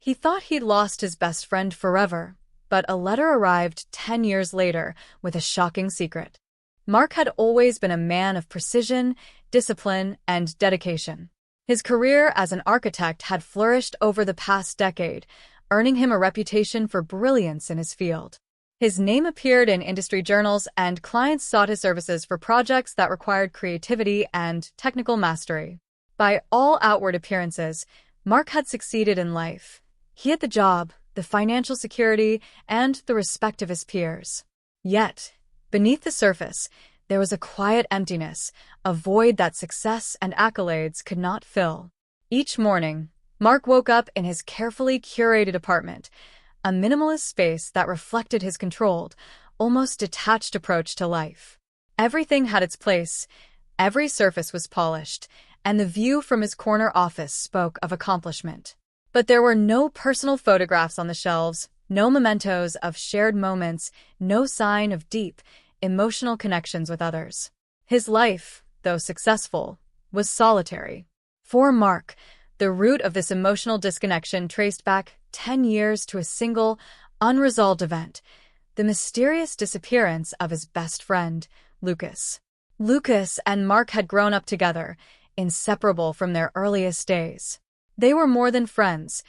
He thought he'd lost his best friend forever, but a letter arrived 10 years later with a shocking secret. Mark had always been a man of precision, discipline, and dedication. His career as an architect had flourished over the past decade, earning him a reputation for brilliance in his field. His name appeared in industry journals, and clients sought his services for projects that required creativity and technical mastery. By all outward appearances, Mark had succeeded in life. He had the job, the financial security, and the respect of his peers. Yet, beneath the surface, there was a quiet emptiness, a void that success and accolades could not fill. Each morning, Mark woke up in his carefully curated apartment, a minimalist space that reflected his controlled, almost detached approach to life. Everything had its place, every surface was polished, and the view from his corner office spoke of accomplishment. But there were no personal photographs on the shelves, no mementos of shared moments, no sign of deep, emotional connections with others. His life, though successful, was solitary. For Mark, the root of this emotional disconnection traced back 10 years to a single, unresolved event: the mysterious disappearance of his best friend, Lucas. Lucas and Mark had grown up together, inseparable from their earliest days. They were more than friends.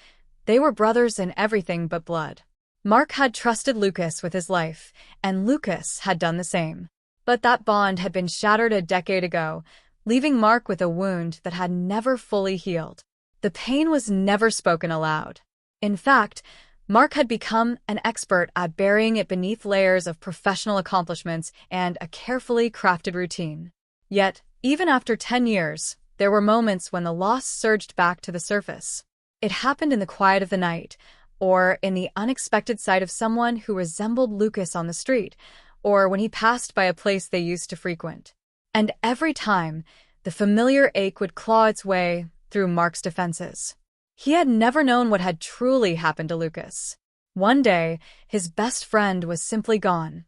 They were brothers in everything but blood. Mark had trusted Lucas with his life, and Lucas had done the same. But that bond had been shattered a decade ago, leaving Mark with a wound that had never fully healed. The pain was never spoken aloud. In fact, Mark had become an expert at burying it beneath layers of professional accomplishments and a carefully crafted routine. Yet, even after 10 years, there were moments when the loss surged back to the surface. It happened in the quiet of the night, or in the unexpected sight of someone who resembled Lucas on the street, or when he passed by a place they used to frequent. And every time, the familiar ache would claw its way through Mark's defenses. He had never known what had truly happened to Lucas. One day, his best friend was simply gone,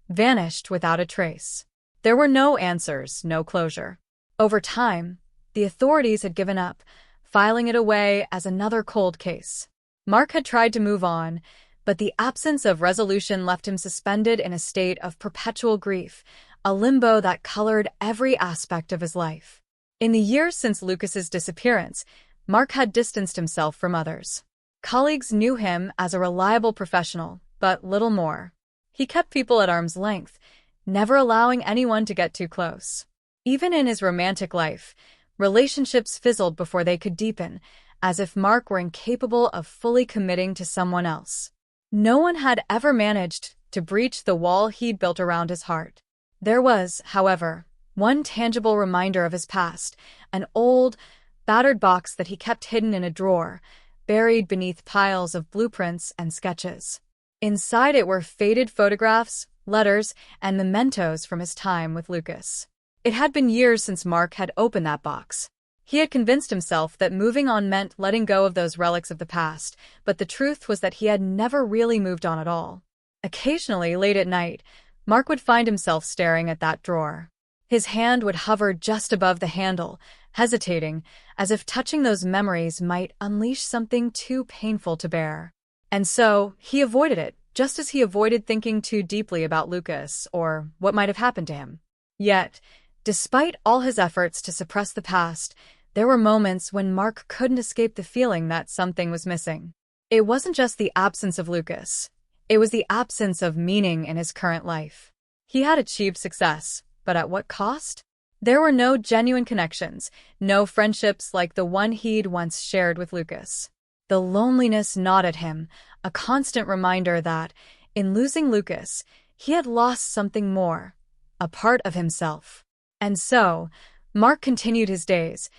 vanished without a trace. There were no answers, no closure. Over time, the authorities had given up, filing it away as another cold case. Mark had tried to move on, but the absence of resolution left him suspended in a state of perpetual grief, a limbo that colored every aspect of his life. In the years since Lucas's disappearance, Mark had distanced himself from others. Colleagues knew him as a reliable professional, but little more. He kept people at arm's length, never allowing anyone to get too close. Even in his romantic life, relationships fizzled before they could deepen, as if Mark were incapable of fully committing to someone else. No one had ever managed to breach the wall he'd built around his heart. There was, however, one tangible reminder of his past: an old, battered box that he kept hidden in a drawer, buried beneath piles of blueprints and sketches. Inside it were faded photographs, letters, and mementos from his time with Lucas. It had been years since Mark had opened that box. He had convinced himself that moving on meant letting go of those relics of the past, but the truth was that he had never really moved on at all. Occasionally, late at night, Mark would find himself staring at that drawer. His hand would hover just above the handle, hesitating, as if touching those memories might unleash something too painful to bear. And so, he avoided it, just as he avoided thinking too deeply about Lucas or what might have happened to him. Yet, despite all his efforts to suppress the past, there were moments when Mark couldn't escape the feeling that something was missing. It wasn't just the absence of Lucas. It was the absence of meaning in his current life. He had achieved success, but at what cost? There were no genuine connections, no friendships like the one he'd once shared with Lucas. The loneliness gnawed at him, a constant reminder that, in losing Lucas, he had lost something more, a part of himself. And so, Mark continued his days,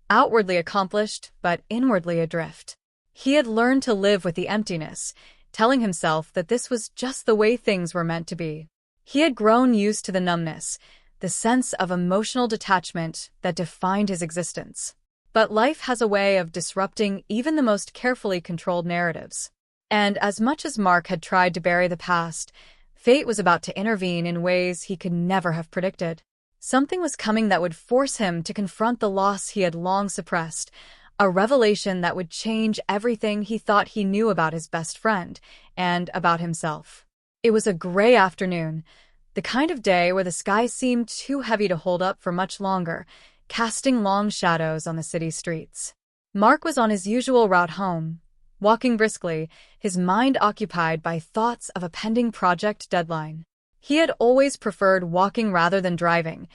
outwardly accomplished but inwardly adrift. He had learned to live with the emptiness, telling himself that this was just the way things were meant to be. He had grown used to the numbness, the sense of emotional detachment that defined his existence. But life has a way of disrupting even the most carefully controlled narratives. And as much as Mark had tried to bury the past, fate was about to intervene in ways he could never have predicted. Something was coming that would force him to confront the loss he had long suppressed, a revelation that would change everything he thought he knew about his best friend and about himself. It was a gray afternoon, the kind of day where the sky seemed too heavy to hold up for much longer, casting long shadows on the city streets. Mark was on his usual route home, walking briskly, his mind occupied by thoughts of a pending project deadline. He had always preferred walking rather than driving.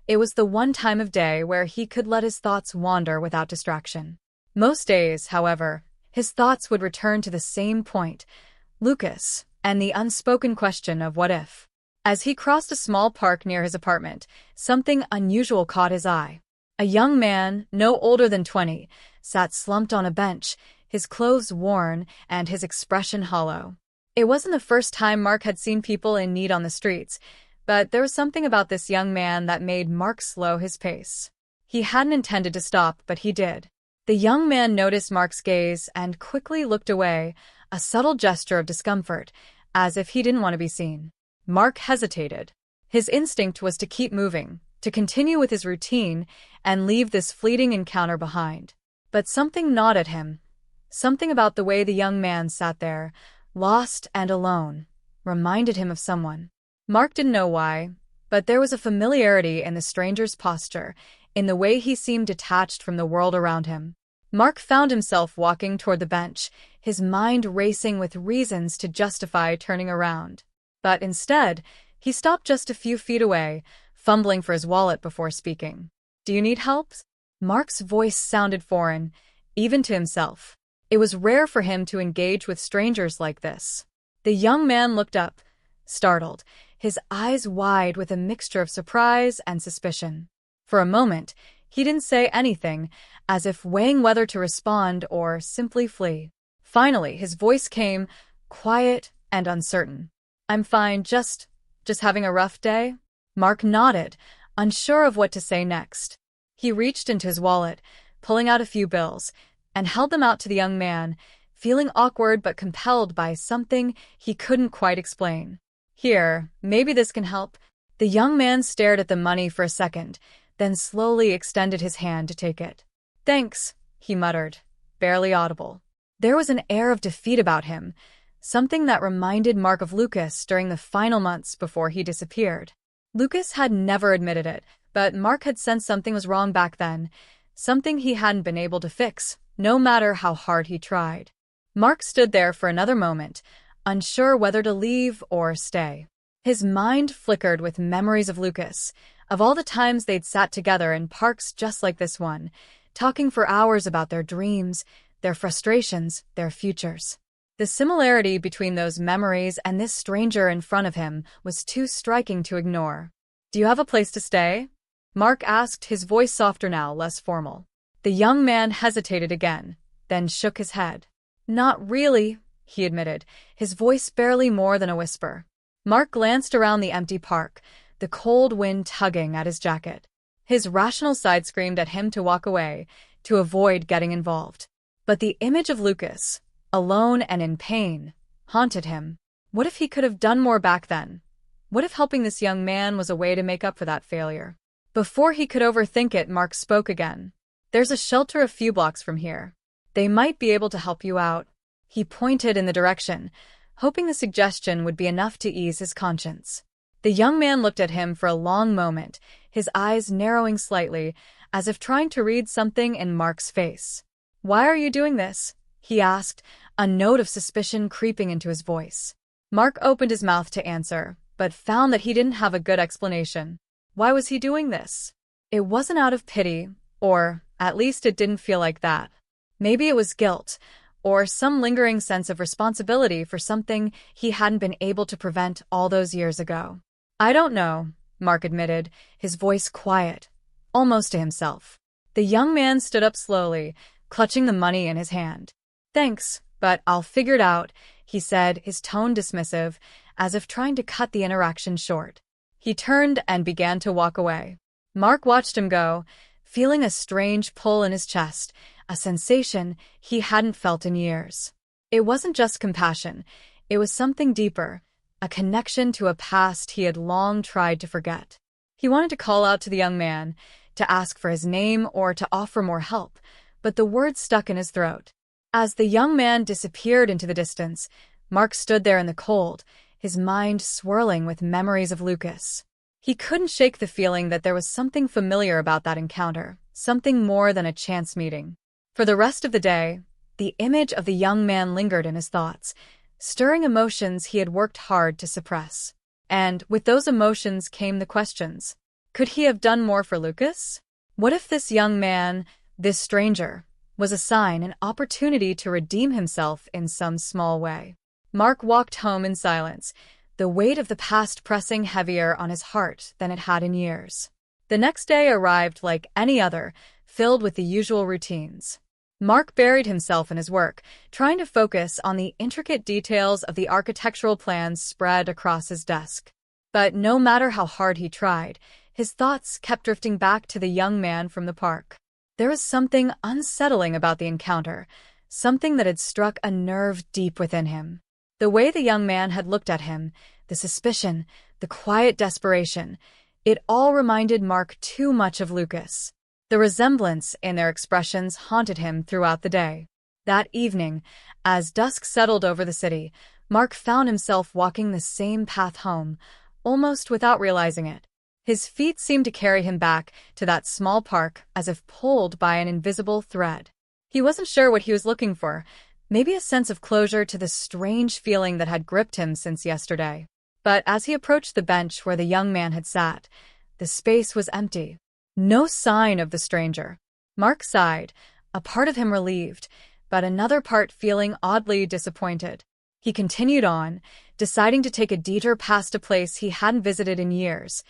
It was the one time of day where he could let his thoughts wander without distraction. Most days, however, his thoughts would return to the same point, Lucas, and the unspoken question of what if. As he crossed a small park near his apartment, something unusual caught his eye. A young man, no older than 20, sat slumped on a bench, his clothes worn and his expression hollow. It wasn't the first time Mark had seen people in need on the streets, but there was something about this young man that made Mark slow his pace. He hadn't intended to stop, but he did. The young man noticed Mark's gaze and quickly looked away, a subtle gesture of discomfort, as if he didn't want to be seen. Mark hesitated. His instinct was to keep moving, to continue with his routine, and leave this fleeting encounter behind. But something gnawed at him. Something about the way the young man sat there, lost and alone, reminded him of someone. Mark didn't know why, but there was a familiarity in the stranger's posture, in the way he seemed detached from the world around him. Mark found himself walking toward the bench, his mind racing with reasons to justify turning around. But instead, he stopped just a few feet away, fumbling for his wallet before speaking. "Do you need help?" Mark's voice sounded foreign, even to himself. It was rare for him to engage with strangers like this. The young man looked up, startled, his eyes wide with a mixture of surprise and suspicion. For a moment, he didn't say anything, as if weighing whether to respond or simply flee. Finally, his voice came, quiet and uncertain. "I'm fine, just having a rough day?" Mark nodded, unsure of what to say next. He reached into his wallet, pulling out a few bills, and held them out to the young man, feeling awkward but compelled by something he couldn't quite explain. "Here, maybe this can help." The young man stared at the money for a second, then slowly extended his hand to take it. "Thanks," he muttered, barely audible. There was an air of defeat about him, something that reminded Mark of Lucas during the final months before he disappeared. Lucas had never admitted it, but Mark had sensed something was wrong back then, something he hadn't been able to fix, no matter how hard he tried. Mark stood there for another moment, unsure whether to leave or stay. His mind flickered with memories of Lucas, of all the times they'd sat together in parks just like this one, talking for hours about their dreams, their frustrations, their futures. The similarity between those memories and this stranger in front of him was too striking to ignore. "Do you have a place to stay?" Mark asked, his voice softer now, less formal. The young man hesitated again, then shook his head. "Not really," he admitted, his voice barely more than a whisper. Mark glanced around the empty park, the cold wind tugging at his jacket. His rational side screamed at him to walk away, to avoid getting involved. But the image of Lucas, alone and in pain, haunted him. What if he could have done more back then? What if helping this young man was a way to make up for that failure? Before he could overthink it, Mark spoke again. "There's a shelter a few blocks from here. They might be able to help you out." He pointed in the direction, hoping the suggestion would be enough to ease his conscience. The young man looked at him for a long moment, his eyes narrowing slightly, as if trying to read something in Mark's face. "Why are you doing this?" he asked, a note of suspicion creeping into his voice. Mark opened his mouth to answer, but found that he didn't have a good explanation. Why was he doing this? It wasn't out of pity, or at least it didn't feel like that. Maybe it was guilt, or some lingering sense of responsibility for something he hadn't been able to prevent all those years ago. "I don't know," Mark admitted, his voice quiet, almost to himself. The young man stood up slowly, clutching the money in his hand. "Thanks, but I'll figure it out," he said, his tone dismissive, as if trying to cut the interaction short. He turned and began to walk away. Mark watched him go, feeling a strange pull in his chest, a sensation he hadn't felt in years. It wasn't just compassion, it was something deeper, a connection to a past he had long tried to forget. He wanted to call out to the young man, to ask for his name or to offer more help, but the words stuck in his throat. As the young man disappeared into the distance, Mark stood there in the cold, his mind swirling with memories of Lucas. He couldn't shake the feeling that there was something familiar about that encounter, something more than a chance meeting. For the rest of the day, the image of the young man lingered in his thoughts, stirring emotions he had worked hard to suppress. And with those emotions came the questions. Could he have done more for Lucas? What if this young man, this stranger, was a sign, an opportunity to redeem himself in some small way? Mark walked home in silence, the weight of the past pressing heavier on his heart than it had in years. The next day arrived like any other, filled with the usual routines. Mark buried himself in his work, trying to focus on the intricate details of the architectural plans spread across his desk. But no matter how hard he tried, his thoughts kept drifting back to the young man from the park. There was something unsettling about the encounter, something that had struck a nerve deep within him. The way the young man had looked at him, the suspicion, the quiet desperation, it all reminded Mark too much of Lucas. The resemblance in their expressions haunted him throughout the day. That evening, as dusk settled over the city, Mark found himself walking the same path home, almost without realizing it. His feet seemed to carry him back to that small park as if pulled by an invisible thread. He wasn't sure what he was looking for, maybe a sense of closure to the strange feeling that had gripped him since yesterday. But as he approached the bench where the young man had sat, the space was empty. No sign of the stranger. Mark sighed, a part of him relieved, but another part feeling oddly disappointed. He continued on, deciding to take a detour past a place he hadn't visited in years,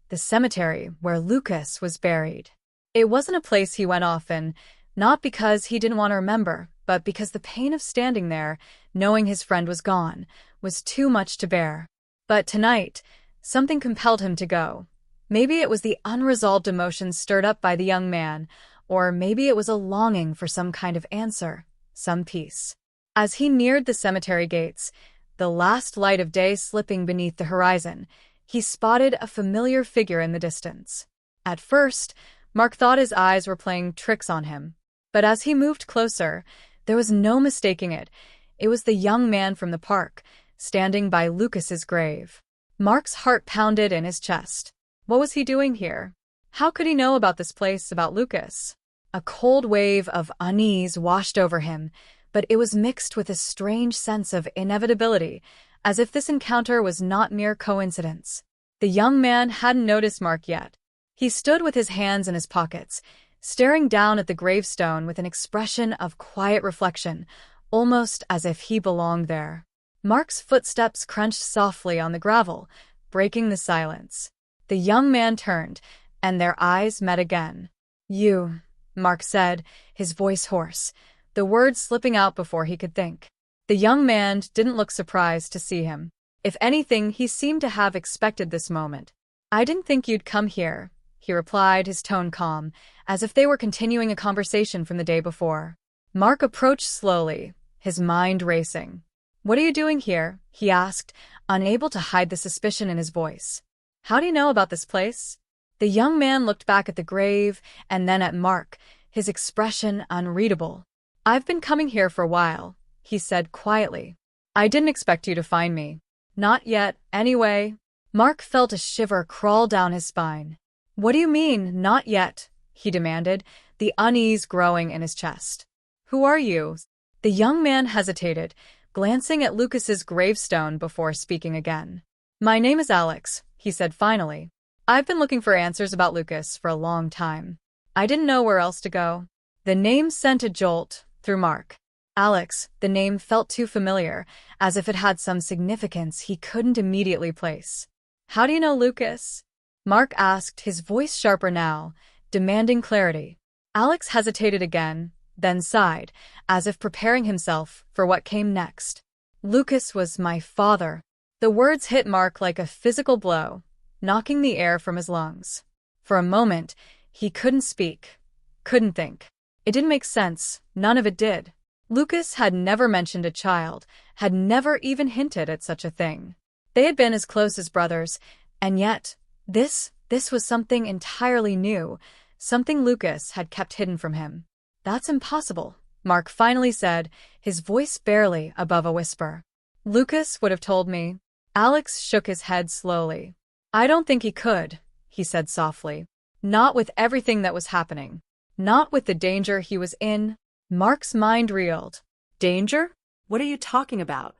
the cemetery where Lucas was buried. It wasn't a place he went often, not because he didn't want to remember, but because the pain of standing there, knowing his friend was gone, was too much to bear. But tonight, something compelled him to go. Maybe it was the unresolved emotions stirred up by the young man, or maybe it was a longing for some kind of answer, some peace. As he neared the cemetery gates, the last light of day slipping beneath the horizon, he spotted a familiar figure in the distance. At first, Mark thought his eyes were playing tricks on him. But as he moved closer, there was no mistaking it. It was the young man from the park, standing by Lucas's grave. Mark's heart pounded in his chest. What was he doing here? How could he know about this place, about Lucas? A cold wave of unease washed over him, but it was mixed with a strange sense of inevitability, as if this encounter was not mere coincidence. The young man hadn't noticed Mark yet. He stood with his hands in his pockets, staring down at the gravestone with an expression of quiet reflection, almost as if he belonged there. Mark's footsteps crunched softly on the gravel, breaking the silence. The young man turned, and their eyes met again. "You," Mark said, his voice hoarse, the words slipping out before he could think. The young man didn't look surprised to see him. If anything, he seemed to have expected this moment. "I didn't think you'd come here," he replied, his tone calm, as if they were continuing a conversation from the day before. Mark approached slowly, his mind racing. "What are you doing here?" he asked, unable to hide the suspicion in his voice. "How do you know about this place?" The young man looked back at the grave and then at Mark, his expression unreadable. "I've been coming here for a while," he said quietly. "I didn't expect you to find me." "Not yet, anyway." Mark felt a shiver crawl down his spine. "What do you mean, not yet?" he demanded, the unease growing in his chest. "Who are you?" The young man hesitated, glancing at Lucas's gravestone before speaking again. "My name is Alex," he said finally. "I've been looking for answers about Lucas for a long time. I didn't know where else to go." The name sent a jolt through Mark. Alex, the name felt too familiar, as if it had some significance he couldn't immediately place. "How do you know Lucas?" Mark asked, his voice sharper now, demanding clarity. Alex hesitated again, then sighed, as if preparing himself for what came next. "Lucas was my father." The words hit Mark like a physical blow, knocking the air from his lungs. For a moment, he couldn't speak, couldn't think. It didn't make sense, none of it did. Lucas had never mentioned a child, had never even hinted at such a thing. They had been as close as brothers, and yet, this was something entirely new, something Lucas had kept hidden from him. That's impossible, Mark finally said, his voice barely above a whisper. Lucas would have told me. Alex shook his head slowly. I don't think he could, he said softly. Not with everything that was happening. Not with the danger he was in. Mark's mind reeled. Danger? What are you talking about?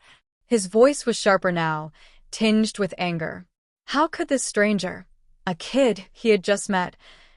His voice was sharper now, tinged with anger. How could this stranger, a kid he had just met,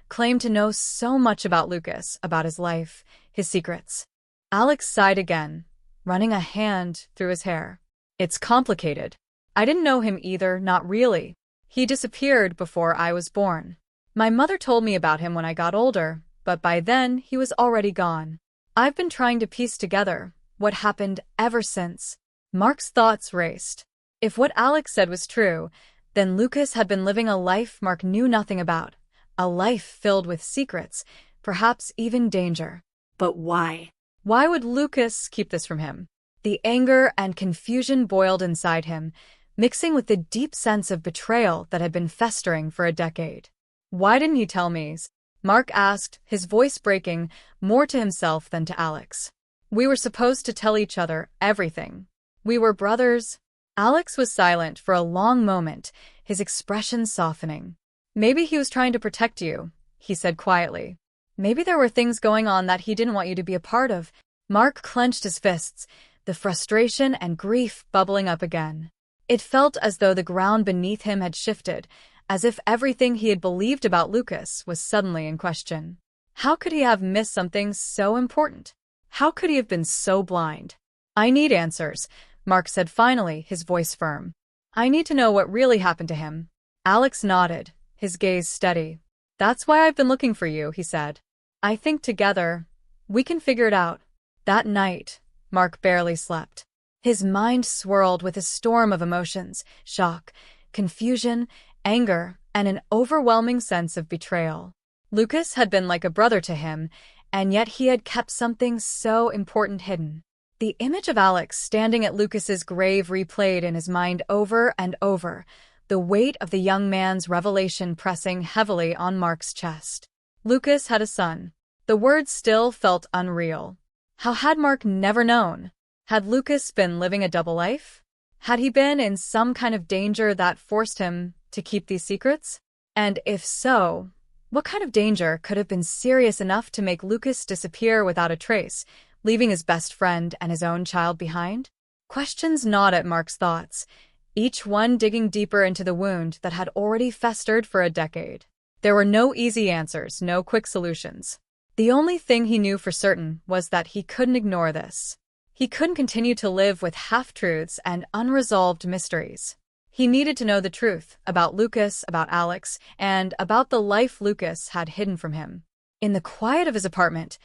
claim to know so much about Lucas, about his life, his secrets? Alex sighed again, running a hand through his hair. It's complicated. I didn't know him either, not really. He disappeared before I was born. My mother told me about him when I got older, but by then he was already gone. I've been trying to piece together what happened ever since. Mark's thoughts raced. If what Alex said was true, then Lucas had been living a life Mark knew nothing about, a life filled with secrets, perhaps even danger. But why? Why would Lucas keep this from him? The anger and confusion boiled inside him, mixing with the deep sense of betrayal that had been festering for a decade. Why didn't he tell me? Mark asked, his voice breaking, more to himself than to Alex. We were supposed to tell each other everything. We were brothers. Alex was silent for a long moment, his expression softening. Maybe he was trying to protect you, he said quietly. Maybe there were things going on that he didn't want you to be a part of. Mark clenched his fists, the frustration and grief bubbling up again. It felt as though the ground beneath him had shifted, as if everything he had believed about Lucas was suddenly in question. How could he have missed something so important? How could he have been so blind? I need answers, Mark said finally, his voice firm. I need to know what really happened to him. Alex nodded, his gaze steady. That's why I've been looking for you, he said. I think together, we can figure it out. That night, Mark barely slept. His mind swirled with a storm of emotions, shock, confusion, anger, and an overwhelming sense of betrayal. Lucas had been like a brother to him, and yet he had kept something so important hidden. The image of Alex standing at Lucas's grave replayed in his mind over and over, the weight of the young man's revelation pressing heavily on Mark's chest. Lucas had a son. The words still felt unreal. How had Mark never known? Had Lucas been living a double life? Had he been in some kind of danger that forced him to keep these secrets? And if so, what kind of danger could have been serious enough to make Lucas disappear without a trace, leaving his best friend and his own child behind? Questions gnawed at Mark's thoughts, each one digging deeper into the wound that had already festered for a decade. There were no easy answers, no quick solutions. The only thing he knew for certain was that he couldn't ignore this. He couldn't continue to live with half-truths and unresolved mysteries. He needed to know the truth about Lucas, about Alex, and about the life Lucas had hidden from him. In the quiet of his apartment,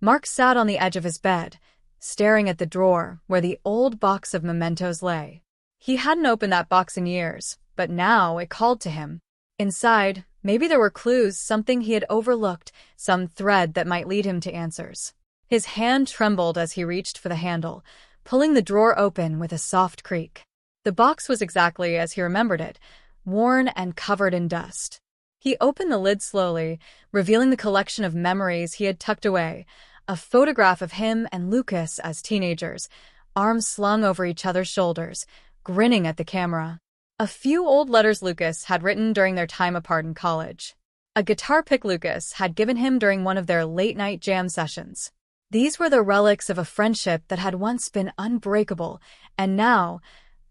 Mark sat on the edge of his bed, staring at the drawer where the old box of mementos lay. He hadn't opened that box in years, but now it called to him. Inside, maybe there were clues, something he had overlooked, some thread that might lead him to answers. His hand trembled as he reached for the handle, pulling the drawer open with a soft creak. The box was exactly as he remembered it, worn and covered in dust. He opened the lid slowly, revealing the collection of memories he had tucked away, a photograph of him and Lucas as teenagers, arms slung over each other's shoulders, grinning at the camera. A few old letters Lucas had written during their time apart in college. A guitar pick Lucas had given him during one of their late-night jam sessions. These were the relics of a friendship that had once been unbreakable, and now,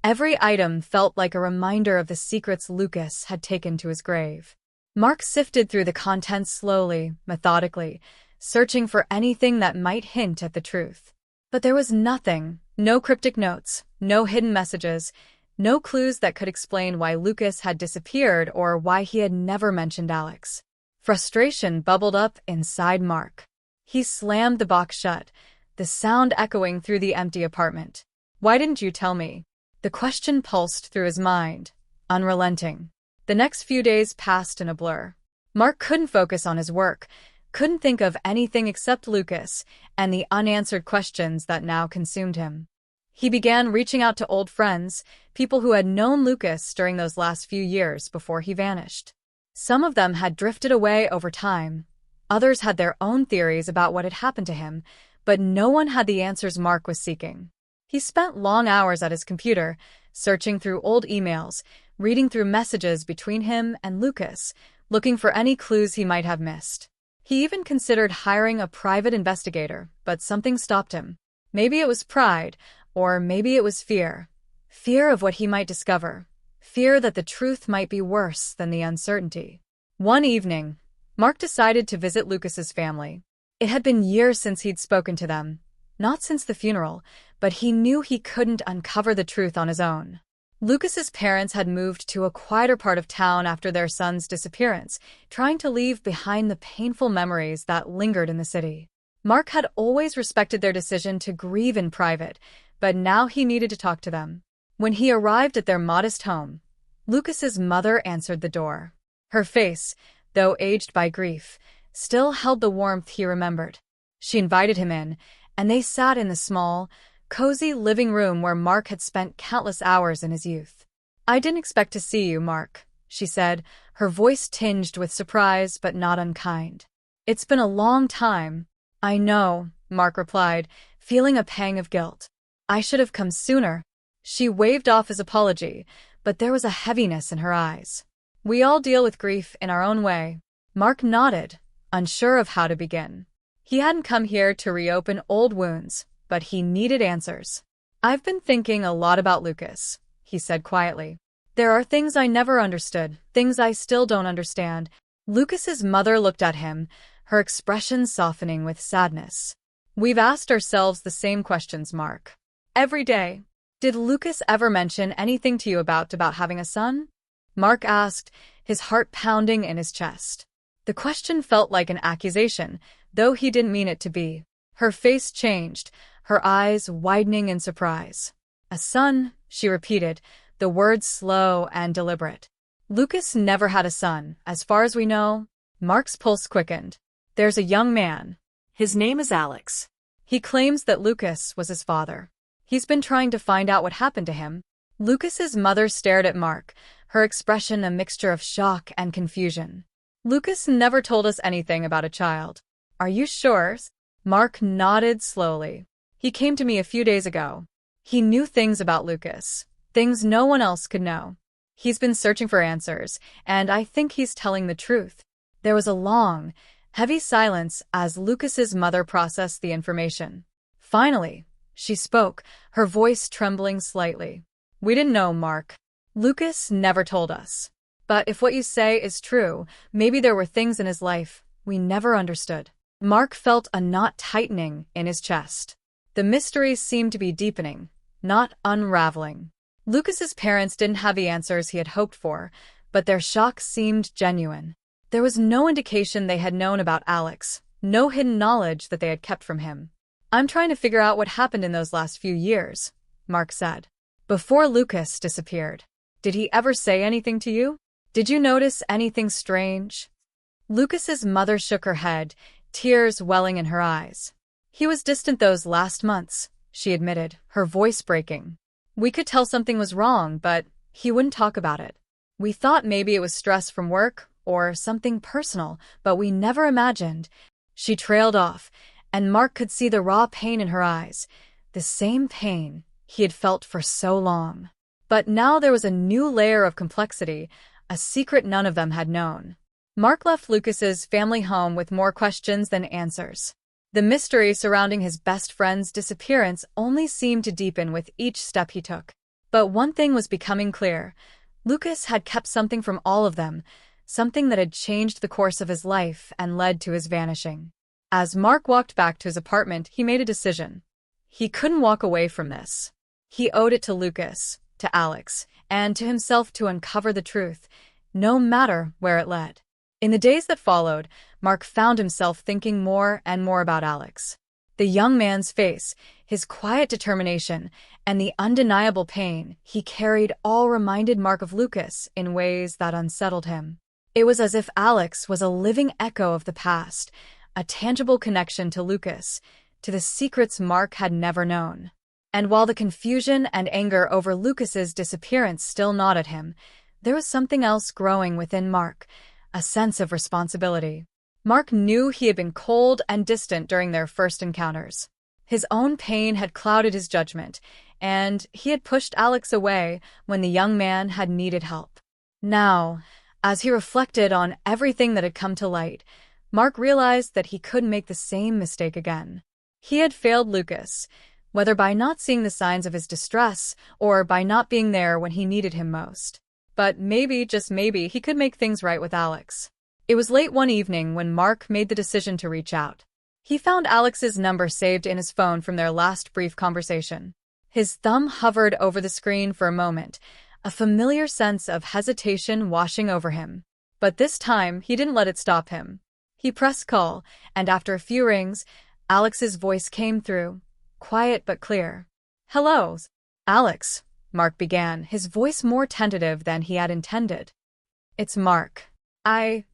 every item felt like a reminder of the secrets Lucas had taken to his grave. Mark sifted through the contents slowly, methodically, searching for anything that might hint at the truth. But there was nothing, no cryptic notes, no hidden messages, no clues that could explain why Lucas had disappeared or why he had never mentioned Alex. Frustration bubbled up inside Mark. He slammed the box shut, the sound echoing through the empty apartment. Why didn't you tell me? The question pulsed through his mind, unrelenting. The next few days passed in a blur. Mark couldn't focus on his work, couldn't think of anything except Lucas and the unanswered questions that now consumed him. He began reaching out to old friends, people who had known Lucas during those last few years before he vanished. Some of them had drifted away over time. Others had their own theories about what had happened to him, but no one had the answers Mark was seeking. He spent long hours at his computer, searching through old emails, reading through messages between him and Lucas, looking for any clues he might have missed. He even considered hiring a private investigator, but something stopped him. Maybe it was pride, or maybe it was fear. Fear of what he might discover. Fear that the truth might be worse than the uncertainty. One evening, Mark decided to visit Lucas's family. It had been years since he'd spoken to them. Not since the funeral, but he knew he couldn't uncover the truth on his own. Lucas's parents had moved to a quieter part of town after their son's disappearance, trying to leave behind the painful memories that lingered in the city. Mark had always respected their decision to grieve in private, but now he needed to talk to them. When he arrived at their modest home, Lucas's mother answered the door. Her face, though aged by grief, still held the warmth he remembered. She invited him in, and they sat in the small, cozy living room where Mark had spent countless hours in his youth. "I didn't expect to see you, Mark," she said, her voice tinged with surprise but not unkind. "It's been a long time." "I know," Mark replied, feeling a pang of guilt. "I should have come sooner." She waved off his apology, but there was a heaviness in her eyes. "We all deal with grief in our own way." Mark nodded, unsure of how to begin. He hadn't come here to reopen old wounds, but he needed answers. "I've been thinking a lot about Lucas," he said quietly. "There are things I never understood, things I still don't understand." Lucas's mother looked at him, her expression softening with sadness. "We've asked ourselves the same questions, Mark. Every day. Did Lucas ever mention anything to you about having a son?" Mark asked, his heart pounding in his chest. The question felt like an accusation, though he didn't mean it to be. Her face changed, her eyes widening in surprise. "A son," she repeated, the words slow and deliberate. "Lucas never had a son, as far as we know." Mark's pulse quickened. "There's a young man. His name is Alex. He claims that Lucas was his father. He's been trying to find out what happened to him." Lucas's mother stared at Mark, her expression a mixture of shock and confusion. "Lucas never told us anything about a child." "Are you sure?" Mark nodded slowly. "He came to me a few days ago. He knew things about Lucas, things no one else could know. He's been searching for answers, and I think he's telling the truth." There was a long, heavy silence as Lucas's mother processed the information. Finally, she spoke, her voice trembling slightly. "We didn't know, Mark. Lucas never told us. But if what you say is true, maybe there were things in his life we never understood." Mark felt a knot tightening in his chest. The mystery seemed to be deepening, not unraveling. Lucas's parents didn't have the answers he had hoped for, but their shock seemed genuine. There was no indication they had known about Alex, no hidden knowledge that they had kept from him. "I'm trying to figure out what happened in those last few years," Mark said. "Before Lucas disappeared. Did he ever say anything to you? Did you notice anything strange?" Lucas's mother shook her head, tears welling in her eyes. "He was distant those last months," she admitted, her voice breaking. "We could tell something was wrong, but he wouldn't talk about it. We thought maybe it was stress from work or something personal, but we never imagined." She trailed off, and Mark could see the raw pain in her eyes, the same pain he had felt for so long. But now there was a new layer of complexity, a secret none of them had known. Mark left Lucas's family home with more questions than answers. The mystery surrounding his best friend's disappearance only seemed to deepen with each step he took. But one thing was becoming clear. Lucas had kept something from all of them, something that had changed the course of his life and led to his vanishing. As Mark walked back to his apartment, he made a decision. He couldn't walk away from this. He owed it to Lucas, to Alex, and to himself to uncover the truth, no matter where it led. In the days that followed, Mark found himself thinking more and more about Alex. The young man's face, his quiet determination, and the undeniable pain he carried all reminded Mark of Lucas in ways that unsettled him. It was as if Alex was a living echo of the past, a tangible connection to Lucas, to the secrets Mark had never known. And while the confusion and anger over Lucas's disappearance still gnawed at him, there was something else growing within Mark, a sense of responsibility. Mark knew he had been cold and distant during their first encounters. His own pain had clouded his judgment, and he had pushed Alex away when the young man had needed help. Now, as he reflected on everything that had come to light, Mark realized that he couldn't make the same mistake again. He had failed Lucas, whether by not seeing the signs of his distress or by not being there when he needed him most. But maybe, just maybe, he could make things right with Alex. It was late one evening when Mark made the decision to reach out. He found Alex's number saved in his phone from their last brief conversation. His thumb hovered over the screen for a moment, a familiar sense of hesitation washing over him. But this time, he didn't let it stop him. He pressed call, and after a few rings, Alex's voice came through, quiet but clear. "Hello, Alex," Mark began, his voice more tentative than he had intended. "It's Mark. I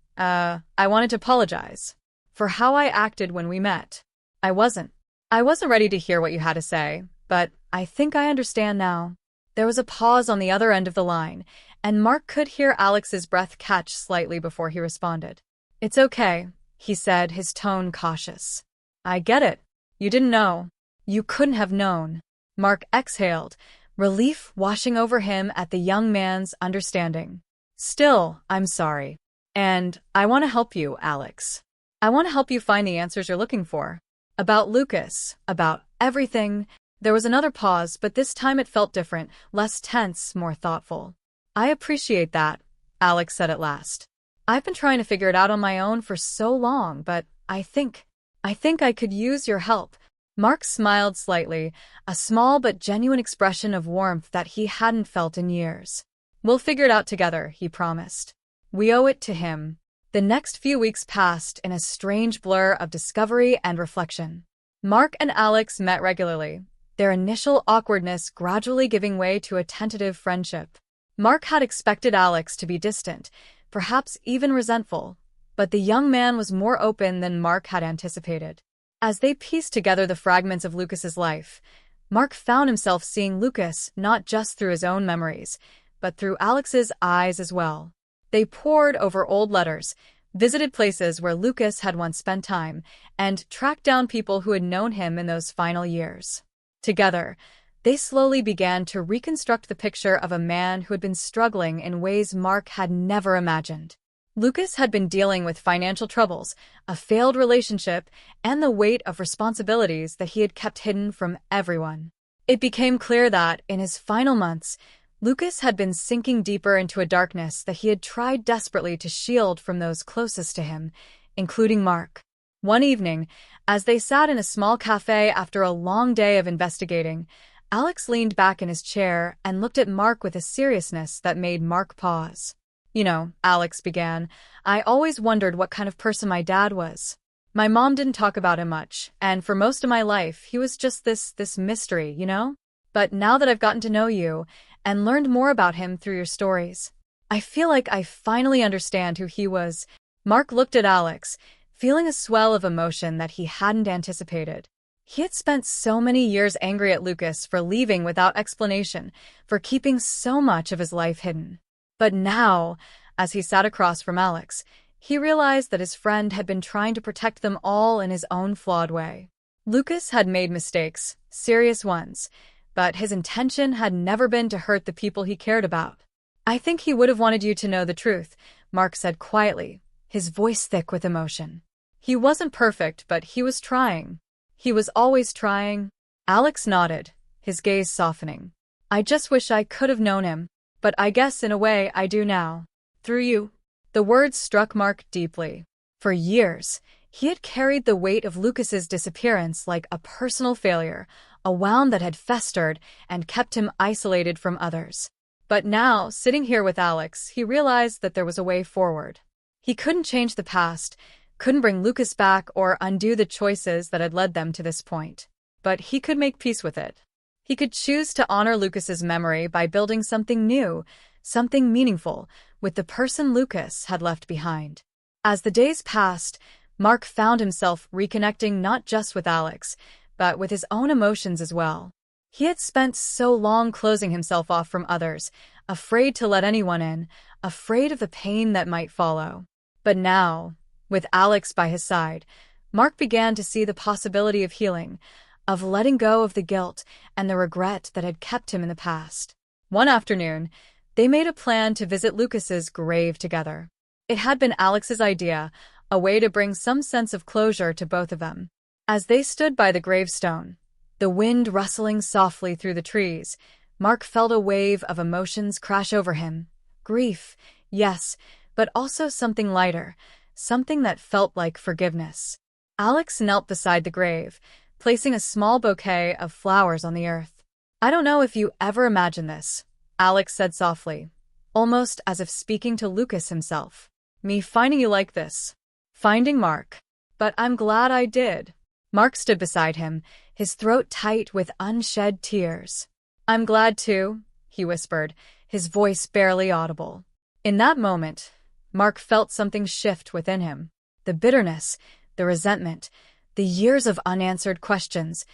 wanted to apologize for how I acted when we met. I wasn't ready to hear what you had to say, but I think I understand now." There was a pause on the other end of the line, and Mark could hear Alex's breath catch slightly before he responded. "It's okay," he said, his tone cautious. "I get it. You didn't know. You couldn't have known." Mark exhaled, relief washing over him at the young man's understanding. "Still, I'm sorry. And I want to help you, Alex. I want to help you find the answers you're looking for. About Lucas, about everything." There was another pause, but this time it felt different, less tense, more thoughtful. "I appreciate that," Alex said at last. "I've been trying to figure it out on my own for so long, but I think I could use your help." Mark smiled slightly, a small but genuine expression of warmth that he hadn't felt in years. "We'll figure it out together," he promised. We owe it to him. The next few weeks passed in a strange blur of discovery and reflection. Mark and Alex met regularly, their initial awkwardness gradually giving way to a tentative friendship. Mark had expected Alex to be distant, perhaps even resentful, but the young man was more open than Mark had anticipated. As they pieced together the fragments of Lucas's life, Mark found himself seeing Lucas not just through his own memories, but through Alex's eyes as well. They pored over old letters, visited places where Lucas had once spent time, and tracked down people who had known him in those final years. Together, they slowly began to reconstruct the picture of a man who had been struggling in ways Mark had never imagined. Lucas had been dealing with financial troubles, a failed relationship, and the weight of responsibilities that he had kept hidden from everyone. It became clear that, in his final months, Lucas had been sinking deeper into a darkness that he had tried desperately to shield from those closest to him, including Mark. One evening, as they sat in a small cafe after a long day of investigating, Alex leaned back in his chair and looked at Mark with a seriousness that made Mark pause. "You know," Alex began, "I always wondered what kind of person my dad was. My mom didn't talk about him much, and for most of my life, he was just this mystery, you know? But now that I've gotten to know you, and learned more about him through your stories, I feel like I finally understand who he was." Mark looked at Alex, feeling a swell of emotion that he hadn't anticipated. He had spent so many years angry at Lucas for leaving without explanation, for keeping so much of his life hidden. But now, as he sat across from Alex, he realized that his friend had been trying to protect them all in his own flawed way. Lucas had made mistakes, serious ones, but his intention had never been to hurt the people he cared about. "I think he would have wanted you to know the truth," Mark said quietly, his voice thick with emotion. "He wasn't perfect, but he was trying. He was always trying." Alex nodded, his gaze softening. "I just wish I could have known him, but I guess in a way I do now. Through you." The words struck Mark deeply. For years, he had carried the weight of Lucas's disappearance like a personal failure, a wound that had festered and kept him isolated from others. But now, sitting here with Alex, he realized that there was a way forward. He couldn't change the past, couldn't bring Lucas back or undo the choices that had led them to this point. But he could make peace with it. He could choose to honor Lucas's memory by building something new, something meaningful, with the person Lucas had left behind. As the days passed, Mark found himself reconnecting not just with Alex, but with his own emotions as well. He had spent so long closing himself off from others, afraid to let anyone in, afraid of the pain that might follow. But now, With Alex by his side, Mark began to see the possibility of healing, of letting go of the guilt and the regret that had kept him in the past. One afternoon, they made a plan to visit Lucas's grave together. It had been Alex's idea, a way to bring some sense of closure to both of them. As they stood by the gravestone, the wind rustling softly through the trees, Mark felt a wave of emotions crash over him. Grief, yes, but also something lighter, something that felt like forgiveness. Alex knelt beside the grave, placing a small bouquet of flowers on the earth. "I don't know if you ever imagined this," Alex said softly, almost as if speaking to Lucas himself. "Me finding you like this. Finding Mark. But I'm glad I did." Mark stood beside him, his throat tight with unshed tears. "I'm glad too," he whispered, his voice barely audible. In that moment, Mark felt something shift within him. The bitterness, the resentment, the years of unanswered questions,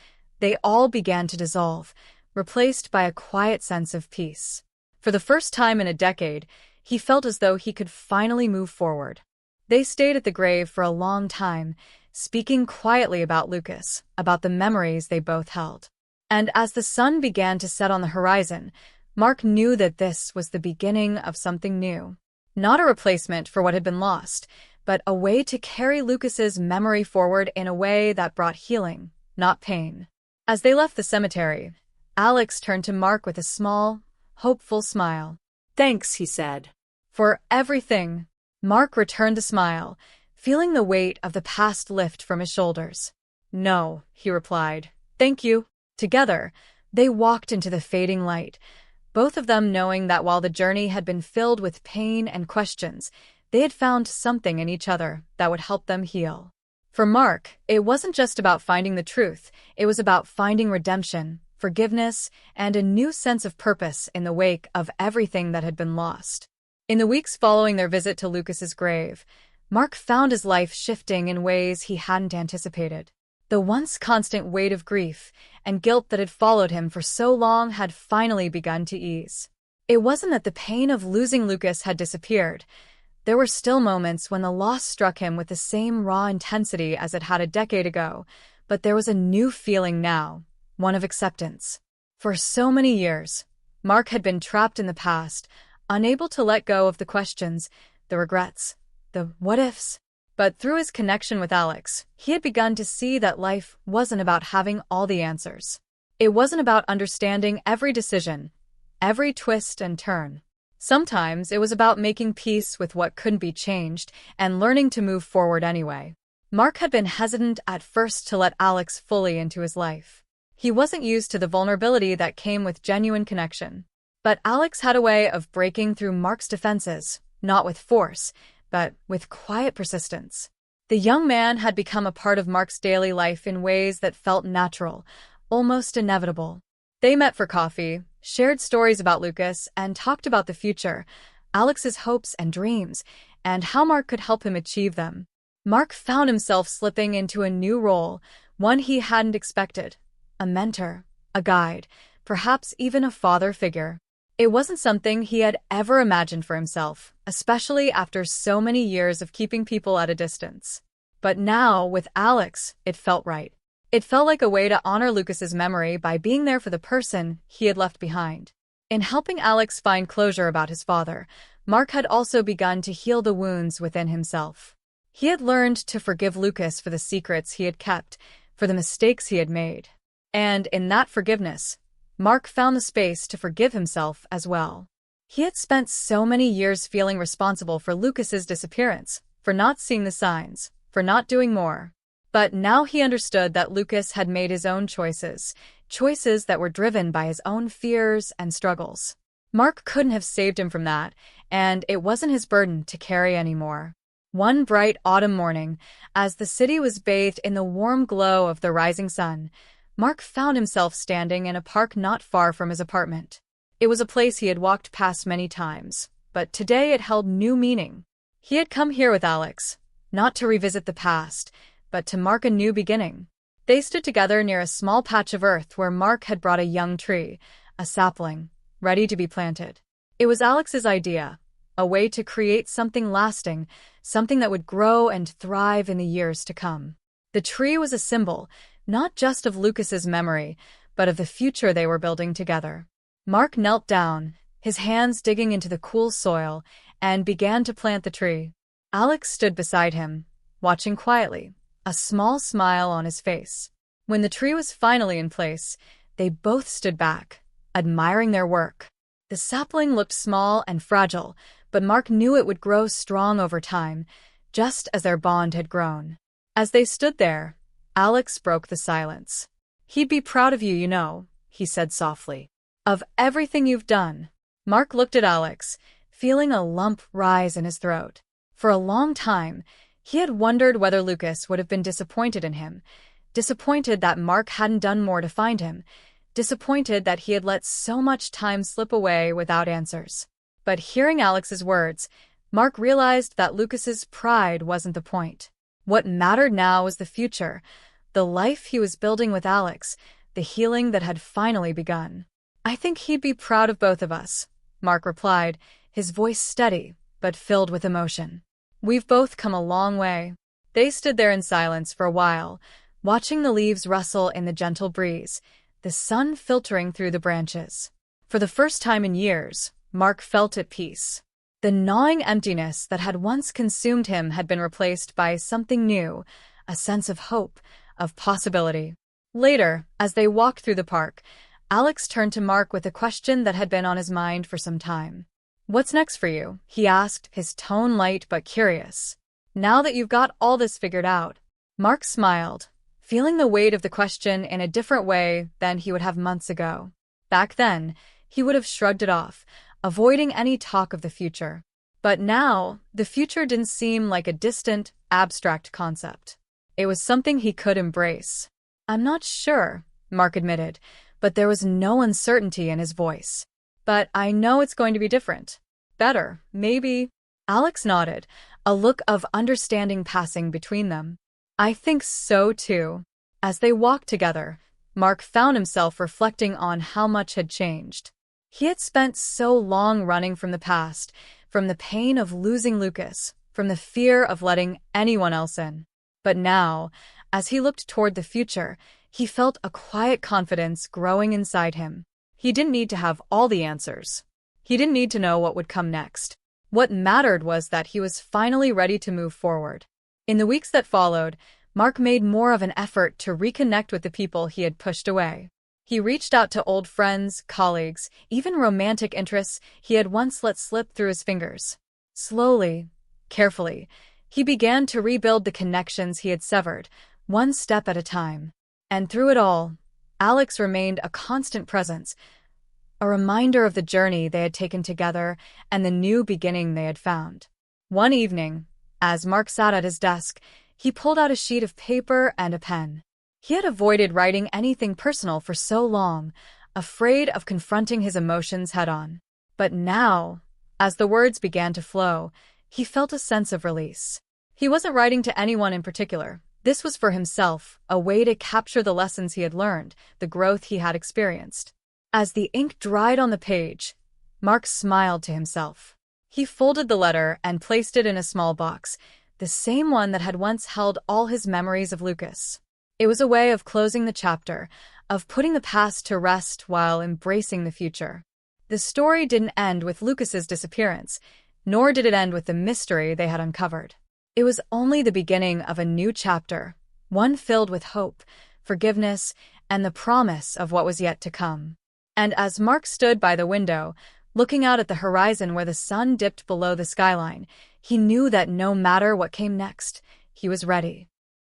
they all began to dissolve, replaced by a quiet sense of peace. For the first time in a decade, he felt as though he could finally move forward. They stayed at the grave for a long time, speaking quietly about Lucas, about the memories they both held. And as the sun began to set on the horizon, Mark knew that this was the beginning of something new. Not a replacement for what had been lost, but a way to carry Lucas's memory forward in a way that brought healing, not pain. As they left the cemetery, Alex turned to Mark with a small, hopeful smile. "Thanks," he said. "For everything." Mark returned the smile, feeling the weight of the past lift from his shoulders. "No," he replied. "Thank you." Together, they walked into the fading light, both of them knowing that while the journey had been filled with pain and questions, they had found something in each other that would help them heal. For Mark, it wasn't just about finding the truth, it was about finding redemption, forgiveness, and a new sense of purpose in the wake of everything that had been lost. In the weeks following their visit to Lucas's grave, Mark found his life shifting in ways he hadn't anticipated. The once constant weight of grief and guilt that had followed him for so long had finally begun to ease. It wasn't that the pain of losing Lucas had disappeared. There were still moments when the loss struck him with the same raw intensity as it had a decade ago, but there was a new feeling now, one of acceptance. For so many years, Mark had been trapped in the past, unable to let go of the questions, the regrets, the what-ifs. But through his connection with Alex, he had begun to see that life wasn't about having all the answers. It wasn't about understanding every decision, every twist and turn. Sometimes it was about making peace with what couldn't be changed and learning to move forward anyway. Mark had been hesitant at first to let Alex fully into his life. He wasn't used to the vulnerability that came with genuine connection. But Alex had a way of breaking through Mark's defenses, not with force, but with quiet persistence. The young man had become a part of Mark's daily life in ways that felt natural, almost inevitable. They met for coffee, shared stories about Lucas, and talked about the future, Alex's hopes and dreams, and how Mark could help him achieve them. Mark found himself slipping into a new role, one he hadn't expected. A mentor, a guide, perhaps even a father figure. It wasn't something he had ever imagined for himself, especially after so many years of keeping people at a distance. But now, with Alex, it felt right. It felt like a way to honor Lucas's memory by being there for the person he had left behind. In helping Alex find closure about his father, Mark had also begun to heal the wounds within himself. He had learned to forgive Lucas for the secrets he had kept, for the mistakes he had made. And in that forgiveness, Mark found the space to forgive himself as well. He had spent so many years feeling responsible for Lucas's disappearance, for not seeing the signs, for not doing more. But now he understood that Lucas had made his own choices, choices that were driven by his own fears and struggles. Mark couldn't have saved him from that, and it wasn't his burden to carry anymore. One bright autumn morning, as the city was bathed in the warm glow of the rising sun, Mark found himself standing in a park not far from his apartment. It was a place he had walked past many times, but today it held new meaning. He had come here with Alex, not to revisit the past, but to mark a new beginning. They stood together near a small patch of earth where Mark had brought a young tree, a sapling, ready to be planted. It was Alex's idea, a way to create something lasting, something that would grow and thrive in the years to come. The tree was a symbol, not just of Lucas's memory, but of the future they were building together. Mark knelt down, his hands digging into the cool soil, and began to plant the tree. Alex stood beside him, watching quietly, a small smile on his face. When the tree was finally in place, they both stood back, admiring their work. The sapling looked small and fragile, but Mark knew it would grow strong over time, just as their bond had grown. As they stood there, Alex broke the silence. "He'd be proud of you, you know," he said softly. "Of everything you've done." Mark looked at Alex, feeling a lump rise in his throat. For a long time, he had wondered whether Lucas would have been disappointed in him, disappointed that Mark hadn't done more to find him, disappointed that he had let so much time slip away without answers. But hearing Alex's words, Mark realized that Lucas's pride wasn't the point. What mattered now was the future, the life he was building with Alex, the healing that had finally begun. "I think he'd be proud of both of us," Mark replied, his voice steady but filled with emotion. "We've both come a long way." They stood there in silence for a while, watching the leaves rustle in the gentle breeze, the sun filtering through the branches. For the first time in years, Mark felt at peace. The gnawing emptiness that had once consumed him had been replaced by something new, a sense of hope, of possibility. Later, as they walked through the park, Alex turned to Mark with a question that had been on his mind for some time. "What's next for you?" he asked, his tone light but curious. "Now that you've got all this figured out." Mark smiled, feeling the weight of the question in a different way than he would have months ago. Back then, he would have shrugged it off, avoiding any talk of the future. But now, the future didn't seem like a distant, abstract concept. It was something he could embrace. "I'm not sure," Mark admitted, but there was no uncertainty in his voice. "But I know it's going to be different. Better, maybe." Alex nodded, a look of understanding passing between them. "I think so too." As they walked together, Mark found himself reflecting on how much had changed. He had spent so long running from the past, from the pain of losing Lucas, from the fear of letting anyone else in. But now, as he looked toward the future, he felt a quiet confidence growing inside him. He didn't need to have all the answers. He didn't need to know what would come next. What mattered was that he was finally ready to move forward. In the weeks that followed, Mark made more of an effort to reconnect with the people he had pushed away. He reached out to old friends, colleagues, even romantic interests he had once let slip through his fingers. Slowly, carefully, he began to rebuild the connections he had severed, one step at a time. And through it all, Alex remained a constant presence, a reminder of the journey they had taken together and the new beginning they had found. One evening, as Mark sat at his desk, he pulled out a sheet of paper and a pen. He had avoided writing anything personal for so long, afraid of confronting his emotions head-on. But now, as the words began to flow, he felt a sense of release. He wasn't writing to anyone in particular. This was for himself, a way to capture the lessons he had learned, the growth he had experienced. As the ink dried on the page, Mark smiled to himself. He folded the letter and placed it in a small box, the same one that had once held all his memories of Lucas. It was a way of closing the chapter, of putting the past to rest while embracing the future. The story didn't end with Lucas's disappearance, nor did it end with the mystery they had uncovered. It was only the beginning of a new chapter, one filled with hope, forgiveness, and the promise of what was yet to come. And as Mark stood by the window, looking out at the horizon where the sun dipped below the skyline, he knew that no matter what came next, he was ready.